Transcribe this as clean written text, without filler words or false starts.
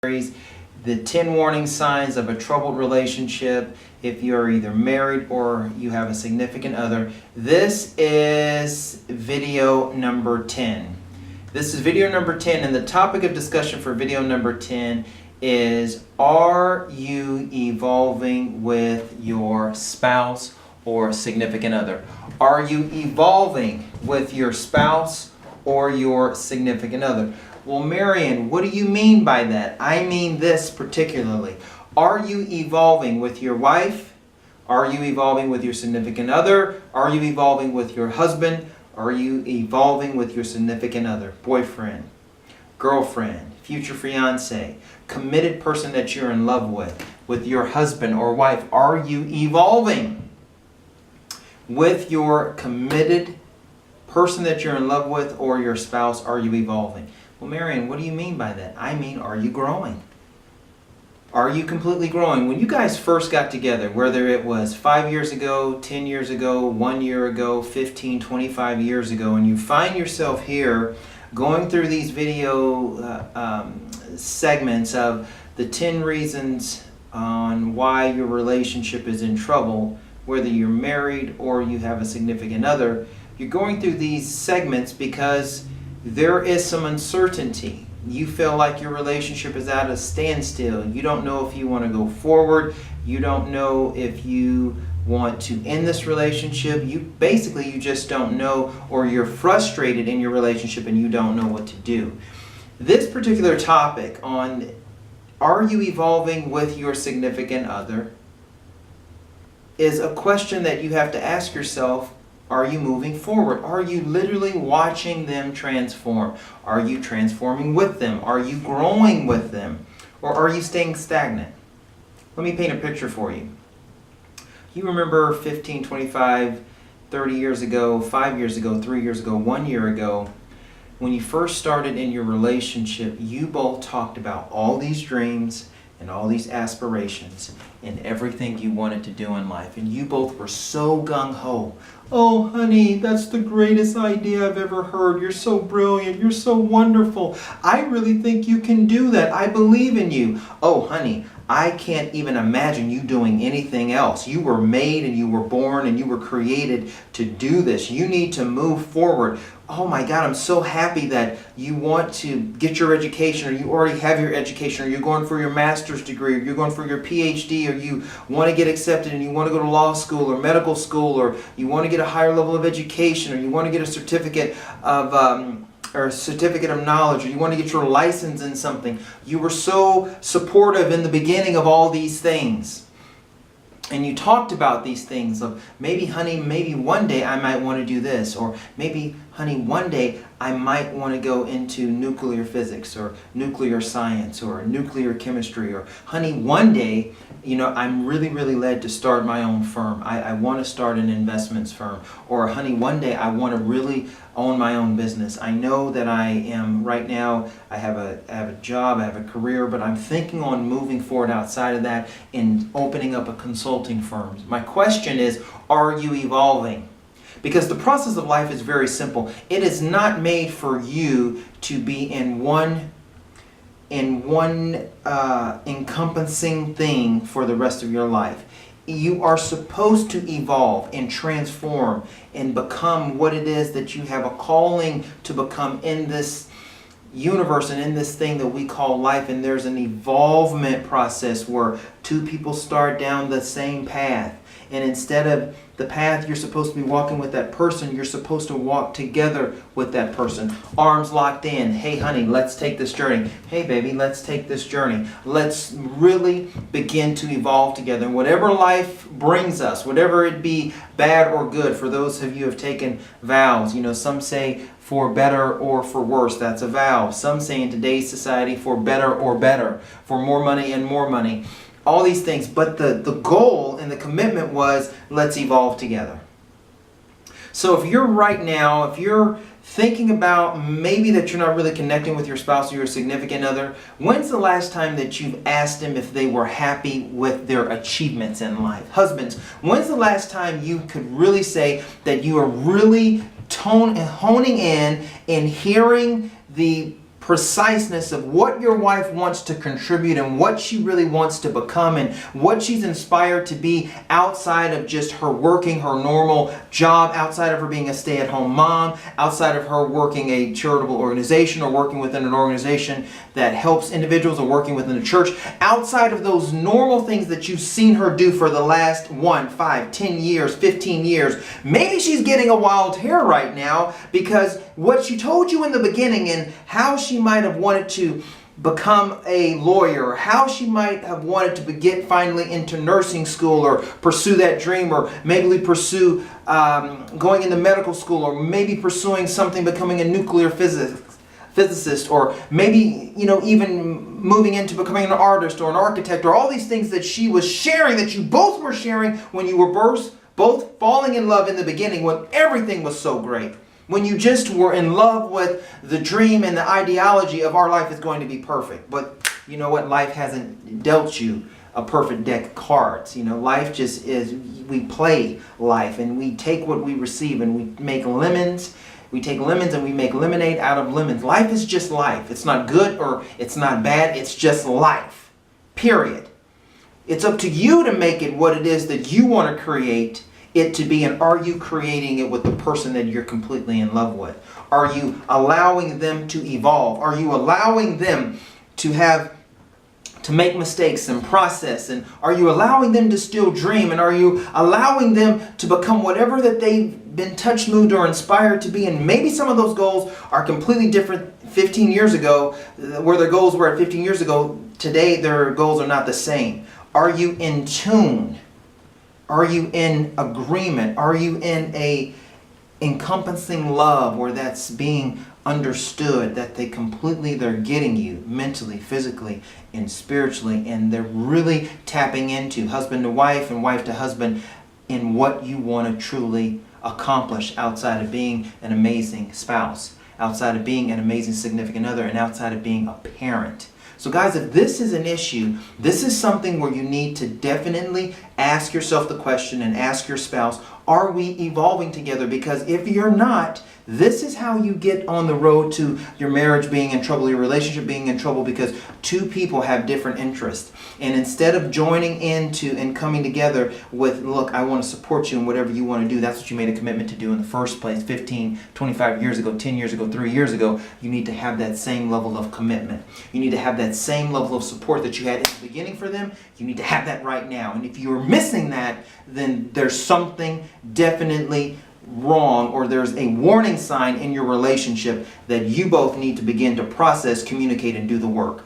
The 10 warning signs of a troubled relationship if you're either married or you have a significant other. This is video number 10. This is video number 10, and the topic of discussion for video number 10 is, are you evolving with your spouse or significant other? Are you evolving with your spouse or your significant other? Well, Marion, what do you mean by that? I mean this particularly. Are you evolving with your wife? Are you evolving with your significant other? Are you evolving with your husband? Are you evolving with your significant other? Boyfriend, girlfriend, future fiance, committed person that you're in love with your husband or wife. Are you evolving with your committed person that you're in love with or your spouse? Are you evolving? Well, Marion, what do you mean by that? I mean, are you growing? Are you completely growing? When you guys first got together, whether it was 5 years ago, 10 years ago, 1 year ago, 15, 25 years ago, and you find yourself here going through these video segments of the 10 reasons on why your relationship is in trouble, whether you're married or you have a significant other, you're going through these segments because there is some uncertainty. You feel like your relationship is at a standstill. You don't know if you want to go forward. You don't know if you want to end this relationship. You just don't know, or you're frustrated in your relationship and you don't know what to do. This particular topic on, are you evolving with your significant other, is a question that you have to ask yourself. Are you moving forward? Are you literally watching them transform? Are you transforming with them? Are you growing with them? Or are you staying stagnant? Let me paint a picture for you. You remember 15, 25, 30 years ago, 5 years ago, 3 years ago, 1 year ago, when you first started in your relationship, you both talked about all these dreams and all these aspirations and everything you wanted to do in life. And you both were so gung-ho. Oh, honey, that's the greatest idea I've ever heard. You're so brilliant. You're so wonderful. I really think you can do that. I believe in you. Oh, honey, I can't even imagine you doing anything else. You were made and you were born and you were created to do this. You need to move forward. Oh my God, I'm so happy that you want to get your education, or you already have your education, or you're going for your master's degree, or you're going for your PhD, or you want to get accepted and you want to go to law school or medical school, or you want to get a higher level of education, or you want to get a certificate of knowledge, or you want to get your license in something. You were so supportive in the beginning of all these things. And you talked about these things of, maybe, honey, maybe one day I might want to do this, or maybe, honey, one day I might want to go into nuclear physics or nuclear science or nuclear chemistry, or honey, one day, I'm really, really led to start my own firm. I want to start an investments firm. Or honey, one day I want to really own my own business. I know that I am right now, I have a job, I have a career, but I'm thinking on moving forward outside of that and opening up a consulting firm. My question is, are you evolving? Because the process of life is very simple. It is not made for you to be in one encompassing thing for the rest of your life. You are supposed to evolve and transform and become what it is that you have a calling to become in this universe and in this thing that we call life. And there's an evolvement process where two people start down the same path. And instead of the path you're supposed to be walking with that person, you're supposed to walk together with that person. Arms locked in. Hey, honey, let's take this journey. Hey, baby, let's take this journey. Let's really begin to evolve together. And whatever life brings us, whatever it be, bad or good, for those of you who have taken vows, some say for better or for worse, that's a vow. Some say in today's society for better or better, for more money and more money. All these things, but the goal and the commitment was, let's evolve together. So if you're right now, if you're thinking about maybe that you're not really connecting with your spouse or your significant other, when's the last time that you've asked them if they were happy with their achievements in life? Husbands, when's the last time you could really say that you are really honing in and hearing the preciseness of what your wife wants to contribute and what she really wants to become and what she's inspired to be outside of just her working her normal job, outside of her being a stay-at-home mom, outside of her working a charitable organization or working within an organization that helps individuals or working within a church, outside of those normal things that you've seen her do for the last 1, 5, 10 years, 15 years. Maybe she's getting a wild hair right now because what she told you in the beginning and how she might have wanted to become a lawyer, how she might have wanted to get finally into nursing school or pursue that dream, or maybe pursue going into medical school, or maybe pursuing something, becoming a nuclear physicist, or maybe, even moving into becoming an artist or an architect, or all these things that she was sharing, that you both were sharing when you were both falling in love in the beginning, when everything was so great. When you just were in love with the dream and the ideology of our life is going to be perfect. But you know what? Life hasn't dealt you a perfect deck of cards. Life just is, we play life and we take what we receive and we make lemons. We take lemons and we make lemonade out of lemons. Life is just life. It's not good or it's not bad. It's just life. Period. It's up to you to make it what it is that you want to create it to be, and are you creating it with the person that you're completely in love with? Are you allowing them to evolve? Are you allowing them to make mistakes and process? And are you allowing them to still dream? And are you allowing them to become whatever that they've been touched, moved, or inspired to be? And maybe some of those goals are completely different 15 years ago, where their goals were at 15 years ago. Today, their goals are not the same. Are you in tune? Are you in agreement? Are you in a encompassing love where that's being understood, that they're getting you mentally, physically, and spiritually, and they're really tapping into husband to wife and wife to husband in what you want to truly accomplish outside of being an amazing spouse, outside of being an amazing significant other, and outside of being a parent. So guys, if this is an issue, this is something where you need to definitely ask yourself the question and ask your spouse, are we evolving together? Because if you're not, this is how you get on the road to your marriage being in trouble, your relationship being in trouble, because two people have different interests. And instead of joining into and coming together with, look, I want to support you in whatever you want to do, that's what you made a commitment to do in the first place 15, 25 years ago, 10 years ago, 3 years ago, you need to have that same level of commitment. You need to have that same level of support that you had in the beginning for them. You need to have that right now. And if you're missing that, then there's something definitely wrong, or there's a warning sign in your relationship that you both need to begin to process, communicate, and do the work.